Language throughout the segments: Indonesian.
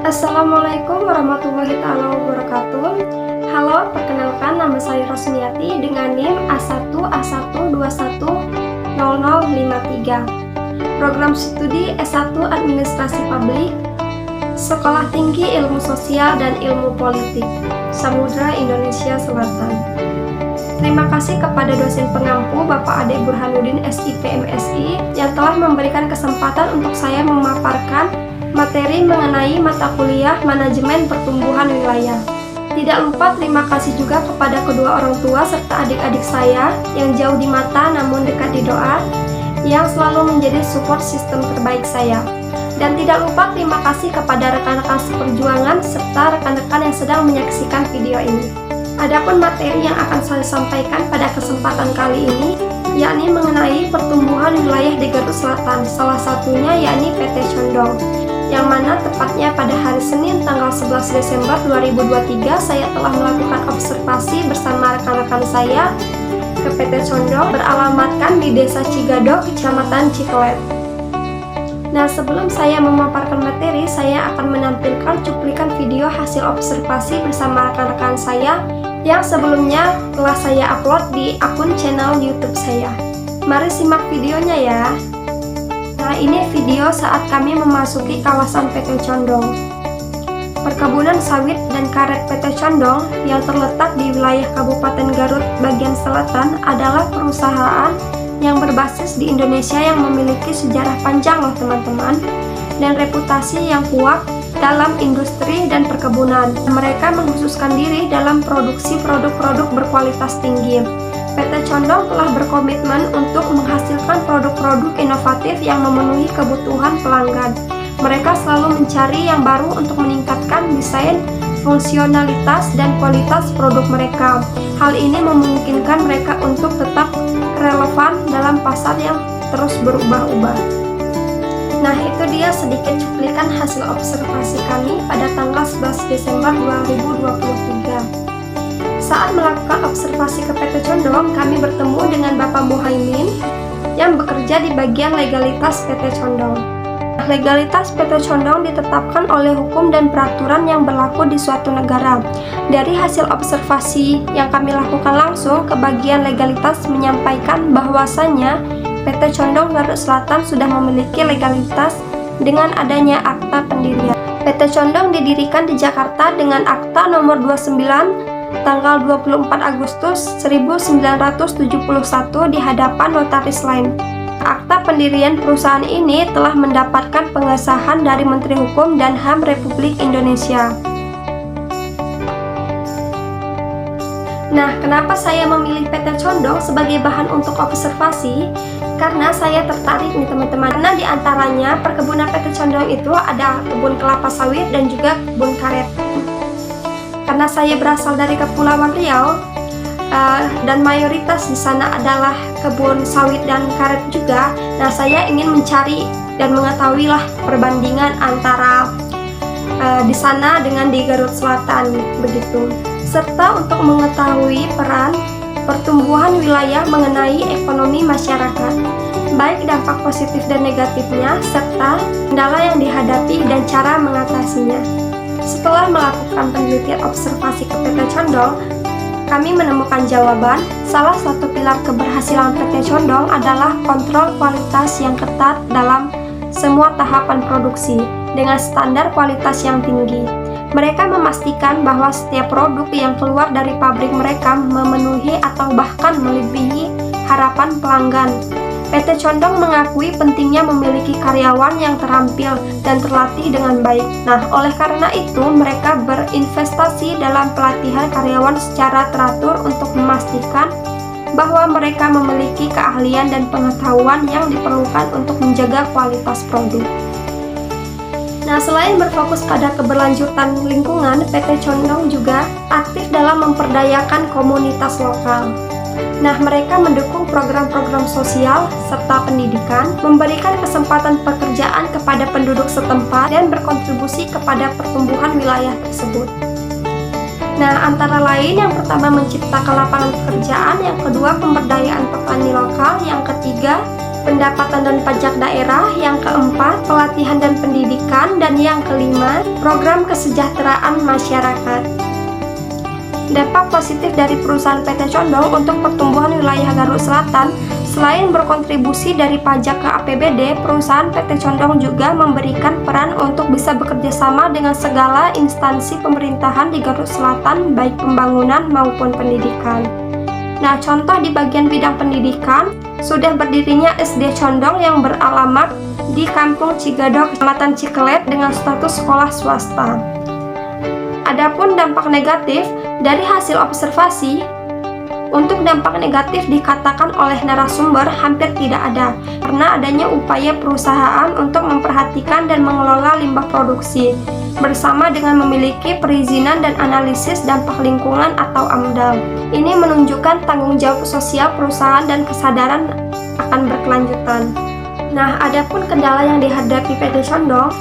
Assalamualaikum warahmatullahi wabarakatuh. Halo, perkenalkan nama saya Rosniati dengan NIM A1A1210053. Program studi S1 Administrasi Publik, Sekolah Tinggi Ilmu Sosial dan Ilmu Politik, Samudra Indonesia Selatan. Terima kasih kepada dosen pengampu Bapak Ade Burhanuddin SIP MSI yang telah memberikan kesempatan untuk saya memaparkan materi mengenai mata kuliah Manajemen Pertumbuhan Wilayah. Tidak lupa terima kasih juga kepada kedua orang tua serta adik-adik saya yang jauh di mata namun dekat di doa, yang selalu menjadi support sistem terbaik saya. Dan tidak lupa terima kasih kepada rekan-rekan seperjuangan serta rekan-rekan yang sedang menyaksikan video ini. Adapun materi yang akan saya sampaikan pada kesempatan kali ini yakni mengenai pertumbuhan wilayah di Garut Selatan, salah satunya yakni PT Condong, yang mana tepatnya pada hari Senin tanggal 11 Desember 2023 saya telah melakukan observasi bersama rekan-rekan saya ke PT Condong beralamatkan di Desa Cigadok, Kecamatan Cikolet. Nah, sebelum saya memaparkan materi, saya akan menampilkan cuplikan video hasil observasi bersama rekan-rekan saya yang sebelumnya telah saya upload di akun channel YouTube saya. Mari simak videonya ya. Nah, ini video saat kami memasuki kawasan PT Condong. Perkebunan sawit dan karet PT Condong yang terletak di wilayah Kabupaten Garut bagian selatan adalah perusahaan yang berbasis di Indonesia yang memiliki sejarah panjang loh teman-teman, dan reputasi yang kuat dalam industri dan perkebunan. Mereka mengkhususkan diri dalam produksi produk-produk berkualitas tinggi. PT Condong telah berkomitmen untuk menghasilkan produk-produk inovatif yang memenuhi kebutuhan pelanggan. Mereka selalu mencari yang baru untuk meningkatkan desain, fungsionalitas, dan kualitas produk mereka. Hal ini memungkinkan mereka untuk tetap relevan dalam pasar yang terus berubah-ubah. Nah, itu dia sedikit cuplikan hasil observasi kami pada tanggal 11 Desember 2023. Saat melakukan observasi ke PT Condong, kami bertemu dengan Bapak Muhaimin yang bekerja di bagian legalitas PT Condong. Legalitas PT Condong ditetapkan oleh hukum dan peraturan yang berlaku di suatu negara. Dari hasil observasi yang kami lakukan langsung ke bagian legalitas menyampaikan bahwasannya PT Condong Garut Selatan sudah memiliki legalitas dengan adanya akta pendirian. PT Condong didirikan di Jakarta dengan akta nomor 29 tanggal 24 Agustus 1971 di hadapan notaris lain. Akta pendirian perusahaan ini telah mendapatkan pengesahan dari Menteri Hukum dan HAM Republik Indonesia. Nah, kenapa saya memilih PT Condong sebagai bahan untuk observasi? Karena saya tertarik nih teman-teman. Karena diantaranya perkebunan PT Condong itu ada kebun kelapa sawit dan juga kebun karet. Karena saya berasal dari Kepulauan Riau, dan mayoritas di sana adalah kebun sawit dan karet juga. Nah, saya ingin mencari dan mengetahui lah perbandingan antara di sana dengan di Garut Selatan begitu. Serta untuk mengetahui peran pertumbuhan wilayah mengenai ekonomi masyarakat, baik dampak positif dan negatifnya serta kendala yang dihadapi dan cara mengatasinya. Setelah melakukan penelitian observasi ke PT Condong, kami menemukan jawaban. Salah satu pilar keberhasilan PT Condong adalah kontrol kualitas yang ketat dalam semua tahapan produksi dengan standar kualitas yang tinggi. Mereka memastikan bahwa setiap produk yang keluar dari pabrik mereka memenuhi atau bahkan melebihi harapan pelanggan. PT Condong mengakui pentingnya memiliki karyawan yang terampil dan terlatih dengan baik. Nah, oleh karena itu mereka berinvestasi dalam pelatihan karyawan secara teratur untuk memastikan bahwa mereka memiliki keahlian dan pengetahuan yang diperlukan untuk menjaga kualitas produk. Nah, selain berfokus pada keberlanjutan lingkungan, PT Condong juga aktif dalam memperdayakan komunitas lokal. Nah, mereka mendukung program-program sosial serta pendidikan, memberikan kesempatan pekerjaan kepada penduduk setempat, dan berkontribusi kepada pertumbuhan wilayah tersebut. Nah, antara lain yang pertama menciptakan lapangan pekerjaan, yang kedua pemberdayaan petani lokal, yang ketiga pendapatan dan pajak daerah, yang keempat, pelatihan dan pendidikan, dan yang kelima, program kesejahteraan masyarakat. Dampak positif dari perusahaan PT Condong untuk pertumbuhan wilayah Garut Selatan, selain berkontribusi dari pajak ke APBD, perusahaan PT Condong juga memberikan peran untuk bisa bekerja sama dengan segala instansi pemerintahan di Garut Selatan, baik pembangunan maupun pendidikan. Nah, contoh di bagian bidang pendidikan, sudah berdirinya SD Condong yang beralamat di Kampung Cigadok, Kecamatan Cikelet dengan status sekolah swasta. Adapun dampak negatif dari hasil observasi, untuk dampak negatif dikatakan oleh narasumber hampir tidak ada, karena adanya upaya perusahaan untuk memperhatikan dan mengelola limbah produksi, bersama dengan memiliki perizinan dan analisis dampak lingkungan atau AMDAL. Ini menunjukkan tanggung jawab sosial perusahaan dan kesadaran akan berkelanjutan. Nah, adapun kendala yang dihadapi PT Condong,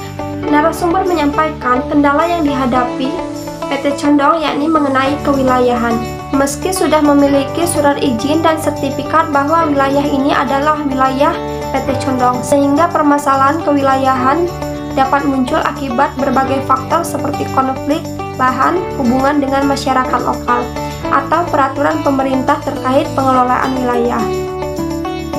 narasumber menyampaikan kendala yang dihadapi PT Condong yakni mengenai kewilayahan. Meski sudah memiliki surat izin dan sertifikat bahwa wilayah ini adalah wilayah PT Condong, sehingga permasalahan kewilayahan dapat muncul akibat berbagai faktor seperti konflik lahan, hubungan dengan masyarakat lokal, atau peraturan pemerintah terkait pengelolaan wilayah.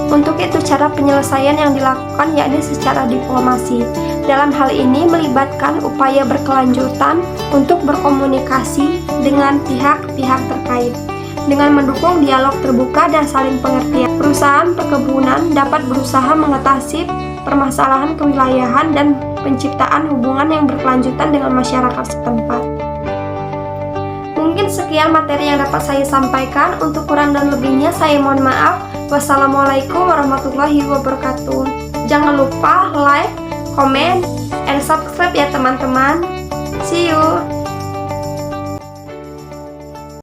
Untuk itu, cara penyelesaian yang dilakukan yakni secara diplomasi. Dalam hal ini melibatkan upaya berkelanjutan untuk berkomunikasi dengan pihak-pihak terkait. Dengan mendukung dialog terbuka dan saling pengertian, perusahaan perkebunan dapat berusaha mengatasi permasalahan kewilayahan dan penciptaan hubungan yang berkelanjutan dengan masyarakat setempat. Mungkin sekian materi yang dapat saya sampaikan. Untuk kurang dan lebihnya saya mohon maaf. Wassalamualaikum warahmatullahi wabarakatuh. Jangan lupa like, comment, and subscribe ya teman-teman. See you.